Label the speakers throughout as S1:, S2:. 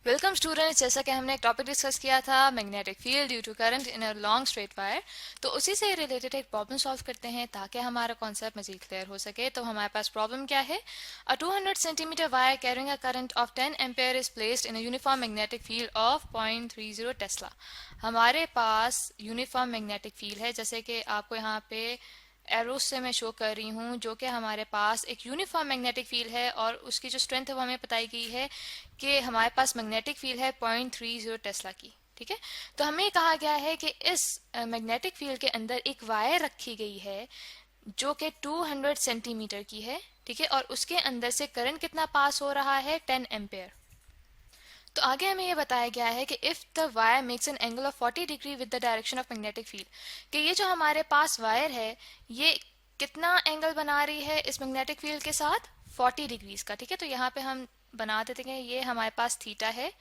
S1: Welcome students. जैसा कि हमने एक टॉपिक डिस्कस किया था magnetic field due to current in a long straight wire, तो उसी से रिलेटेड एक प्रॉब्लम सॉल्व करते हैं ताकि हमारा कॉन्सेप्ट मजीद क्लियर हो सके। तो हमारे पास प्रॉब्लम क्या है? अ 200 centimetre wire carrying a current of 10 ampere is placed in a uniform magnetic field of 0.30 Tesla. हमारे पास यूनिफॉर्म मैग्नेटिक फील्ड है, जैसे कि आपको यहाँ पे एरोस से मैं शो कर रही हूँ, जो कि हमारे पास एक यूनिफॉर्म मैग्नेटिक फील्ड है और उसकी जो स्ट्रेंथ है वो हमें बताई गई है कि हमारे पास मैग्नेटिक फील्ड है 0.30 टेस्ला की। ठीक है, तो हमें कहा गया है कि इस मैग्नेटिक फील्ड के अंदर एक वायर रखी गई है जो कि 200 सेंटीमीटर की है। ठीक है, और उसके अंदर से करंट कितना पास हो रहा है? 10 एम्पेयर। तो आगे हमें ये बताया गया है कि if the wire makes an angle of 40 degree with the direction of magnetic field, कि ये जो हमारे पास वायर है ये कितना एंगल बना रही है इस मैग्नेटिक फील्ड के साथ? 40 डिग्रीज का। ठीक है, तो यहाँ पे हम बना देते हैं, ये हमारे पास थीटा है,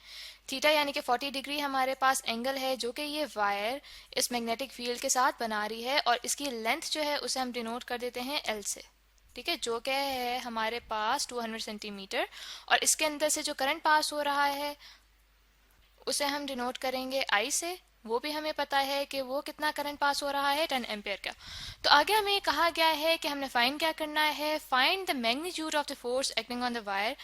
S1: थीटा यानी कि 40 डिग्री हमारे पास एंगल है जो कि ये वायर इस मैग्नेटिक फील्ड के साथ बना रही है, और इसकी लेंथ जो है उसे हम डिनोट कर देते हैं एल से। ठीक है, जो क्या है हमारे पास 200 सेंटीमीटर, और इसके अंदर से जो करंट पास हो रहा है उसे हम डिनोट करेंगे आई से। वो भी हमें पता है कि वो कितना करंट पास हो रहा है, 10 एम्पेयर का। तो आगे हमें कहा गया है कि हमने फाइंड क्या करना है? Find the magnitude of the force acting on the wire,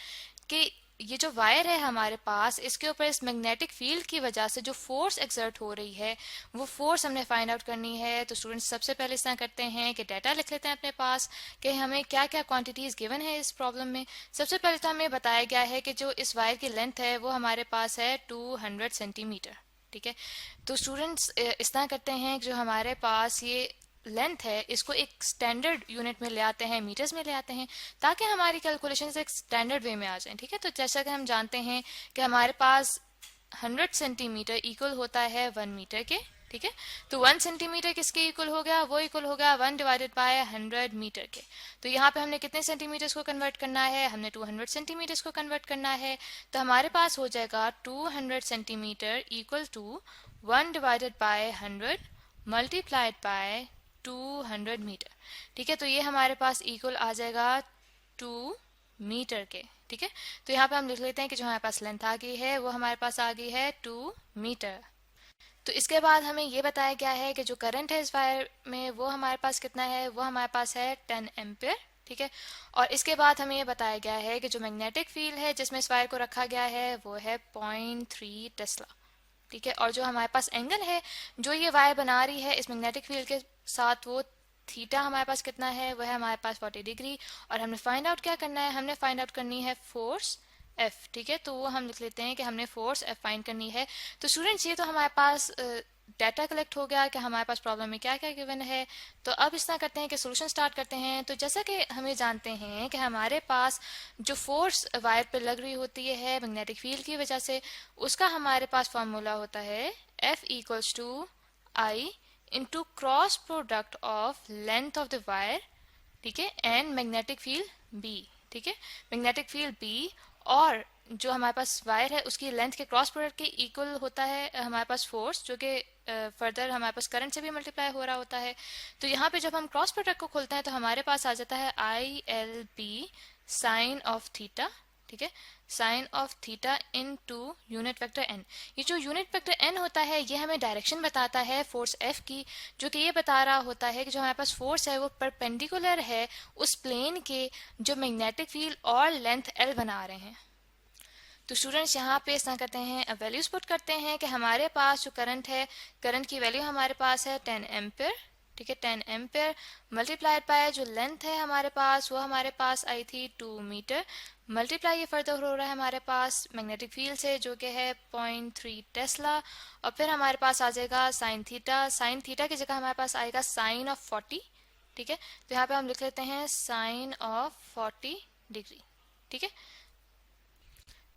S1: कि ये जो वायर है हमारे पास, इसके ऊपर इस मैग्नेटिक फील्ड की वजह से जो फोर्स एक्सर्ट हो रही है वो फोर्स हमने फाइंड आउट करनी है। तो स्टूडेंट्स सबसे पहले इस तरह करते हैं कि डाटा लिख लेते हैं अपने पास कि हमें क्या क्या क्वांटिटीज गिवन है इस प्रॉब्लम में। सबसे पहले तो हमें बताया गया है कि जो इस वायर की लेंथ है वो हमारे पास है 200 सेंटीमीटर। ठीक है, तो स्टूडेंट्स इस तरह करते हैं कि जो हमारे पास ये लेंथ है इसको एक स्टैंडर्ड यूनिट में ले आते हैं, मीटर्स में ले आते हैं, ताकि हमारी कैलकुलेशन एक स्टैंडर्ड वे में आ जाए। ठीक है, तो जैसा कि हम जानते हैं कि हमारे पास 100 सेंटीमीटर इक्वल होता है 1 मीटर के। ठीक है, तो 1 सेंटीमीटर किसके इक्वल हो गया? वो इक्वल हो गया 1 डिवाइडेड बाय 100 मीटर के। तो यहाँ पे हमने कितने सेंटीमीटर्स को कन्वर्ट करना है? हमने 200 सेंटीमीटर्स को कन्वर्ट करना है। तो हमारे पास हो जाएगा 200 centimetre equal to 1 divided by 100 multiplied by 200 metre. ठीक है, तो ये हमारे पास इक्वल आ जाएगा 2 मीटर के। ठीक है, तो यहाँ पे हम लिख लेते हैं कि जो हमारे पास लेंथ आ गई है वो हमारे पास आ गई है 2 मीटर। तो इसके बाद हमें ये बताया गया है कि जो करंट है इस वायर में वो हमारे पास कितना है? वो हमारे पास है 10 एम्पियर। ठीक है, और इसके बाद हमें ये बताया गया है कि जो मैग्नेटिक फील्ड है जिसमें इस वायर को रखा गया है वो है 0.3 टेस्ला। ठीक है, और जो हमारे पास एंगल है जो ये वायर बना रही है इस मैग्नेटिक फील्ड के साथ, वो थीटा हमारे पास कितना है? वो है हमारे पास 40 डिग्री। और हमने फाइंड आउट क्या करना है? हमने फाइंड आउट करनी है फोर्स एफ। ठीक है, तो वो हम लिख लेते हैं कि हमने फोर्स एफ फाइंड करनी है। तो स्टूडेंट्स ये तो हमारे पास डाटा कलेक्ट हो गया कि हमारे पास प्रॉब्लम में क्या क्या गिवन है। तो अब इस तरह करते हैं कि सोल्यूशन स्टार्ट करते हैं। तो जैसा कि हमें जानते हैं कि हमारे पास जो फोर्स वायर पर लग रही होती है मैग्नेटिक फील्ड की वजह से, उसका हमारे पास फॉर्मूला होता है F equals to I into cross product of length of the wire, ठीक है, एंड मैग्नेटिक फील्ड बी। ठीक है, मैग्नेटिक फील्ड बी और जो हमारे पास वायर है उसकी लेंथ के क्रॉस प्रोडक्ट के इक्वल होता है हमारे पास फोर्स, जो कि फर्दर हमारे पास करंट से भी मल्टीप्लाई हो रहा होता है। तो यहाँ पे जब हम क्रॉस प्रोडक्ट को खोलते हैं तो हमारे पास आ जाता है I L B sine of theta. ठीक है, sine of theta into unit vector N. ये जो यूनिट वेक्टर एन होता है ये हमें डायरेक्शन बताता है फोर्स एफ की, जो कि ये बता रहा होता है कि जो हमारे पास फोर्स है वो परपेंडिकुलर है उस प्लेन के जो मैग्नेटिक फील्ड और लेंथ एल बना रहे हैं। तो स्टूडेंट्स यहाँ पे इस तरह करते हैं, अब वैल्यूज पुट करते हैं कि हमारे पास जो करंट है, करंट की वैल्यू हमारे पास है 10 एम्पेयर। ठीक है, 10 एम्पेयर मल्टीप्लाइड बाय जो लेंथ है हमारे पास वो हमारे पास आई थी 2 मीटर, मल्टीप्लाई ये फर्दर हो रहा है हमारे पास मैग्नेटिक फील्ड से जो कि है 0.3 टेस्ला, और फिर हमारे पास आ जाएगा साइन थीटा। साइन थीटा की जगह हमारे पास आएगा साइन ऑफ 40। ठीक है, तो यहाँ पे हम लिख लेते हैं साइन ऑफ 40 डिग्री। ठीक है,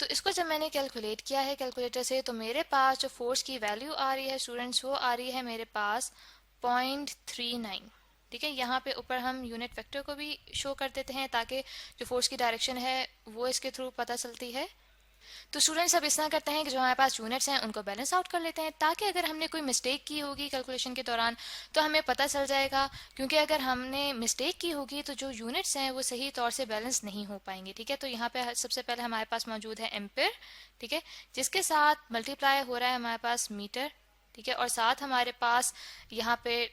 S1: तो इसको जब मैंने कैलकुलेट किया है कैलकुलेटर से, तो मेरे पास जो फोर्स की वैल्यू आ रही है स्टूडेंट्स वो आ रही है मेरे पास 0.39। ठीक है, यहाँ पे ऊपर हम यूनिट वेक्टर को भी शो कर देते हैं ताकि जो फोर्स की डायरेक्शन है वो इसके थ्रू पता चलती है। तो स्टूडेंट्स अब इस तरह करते हैं कि जो हमारे पास यूनिट्स हैं उनको बैलेंस आउट कर लेते हैं, ताकि अगर हमने कोई मिस्टेक की होगी कैलकुलेशन के दौरान तो हमें पता चल जाएगा, क्योंकि अगर हमने मिस्टेक की होगी तो जो यूनिट्स हैं वो सही तौर से बैलेंस नहीं हो पाएंगे। ठीक है, तो यहाँ पे सबसे पहले हमारे पास मौजूद है एम्पेयर, ठीक है, जिसके साथ मल्टीप्लाई हो रहा है हमारे पास मीटर, ठीक है, और साथ हमारे पास यहाँ पे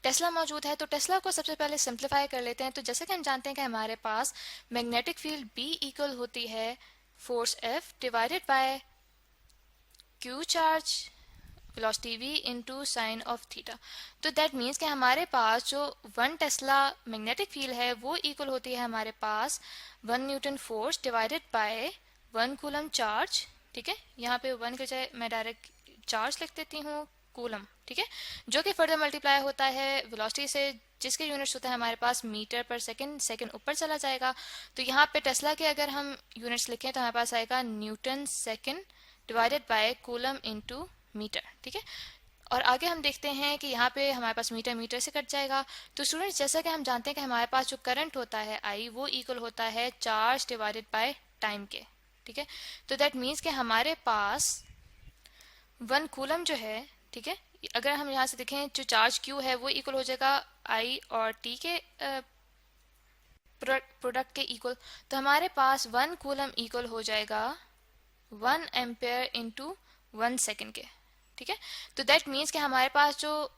S1: टेस्ला मौजूद है। तो टेस्ला को सबसे पहले सिंप्लीफाई कर लेते हैं। तो जैसे कि हम जानते हैं कि हमारे पास मैग्नेटिक फील्ड B इक्वल होती है force F divided by Q charge velocity V into sine of theta. तो दैट मीन्स कि हमारे पास जो 1 टेस्ला मैग्नेटिक फील्ड है वो इक्वल होती है हमारे पास 1 Newton force divided by 1 coulomb charge. ठीक है, यहाँ पे 1 के बजाय मैं डायरेक्ट चार्ज लिख देती हूँ, कूलम, ठीक है, जो कि फर्दर मल्टीप्लाई होता है वेलोसिटी से, जिसके यूनिट्स होता है हमारे पास मीटर पर सेकंड, सेकंड ऊपर चला जाएगा। तो यहाँ पे टेस्ला के अगर हम यूनिट्स लिखें तो हमारे पास आएगा newton second divided by coulomb into metre. ठीक है, और आगे हम देखते हैं कि यहाँ पे हमारे पास मीटर मीटर से कट जाएगा। तो स्टूडेंट्स जैसा कि हम जानते हैं कि हमारे पास जो करंट होता है आई वो इक्वल होता है चार्ज डिवाइडेड बाय टाइम के। ठीक है, तो दैट मीन्स कि हमारे पास 1 कूलम जो है, ठीक है, अगर हम यहाँ से देखें जो चार्ज क्यू है वो इक्वल हो जाएगा आई और टी के प्रोडक्ट के इक्वल। तो हमारे पास 1 कूलम इक्वल हो जाएगा 1 एम्पेयर इंटू 1 सेकेंड के। ठीक है, तो दैट मीन्स कि हमारे पास जो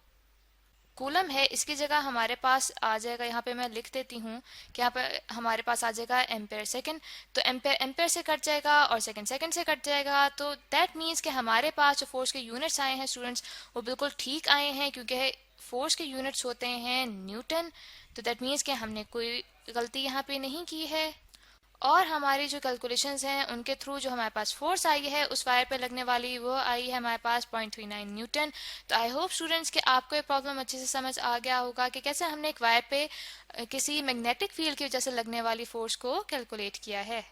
S1: कूलम है इसकी जगह हमारे पास आ जाएगा, यहाँ पे मैं लिख देती हूँ कि यहाँ पे हमारे पास आ जाएगा एम्पेयर सेकंड। तो एम्पेयर एम्पेयर से कट जाएगा और सेकंड सेकंड से कट जाएगा। तो दैट मीन्स कि हमारे पास जो फोर्स के यूनिट्स आए हैं स्टूडेंट्स वो बिल्कुल ठीक आए हैं, क्योंकि फोर्स के यूनिट्स होते हैं न्यूटन। तो दैट मीन्स कि हमने कोई गलती यहाँ पे नहीं की है, और हमारी जो कैलकुलेशंस हैं उनके थ्रू जो हमारे पास फोर्स आई है उस वायर पे लगने वाली वो आई है हमारे पास 0.39 न्यूटन। तो आई होप स्टूडेंट्स कि आपको ये प्रॉब्लम अच्छे से समझ आ गया होगा कि कैसे हमने एक वायर पे किसी मैग्नेटिक फील्ड की वजह से लगने वाली फोर्स को कैलकुलेट किया है।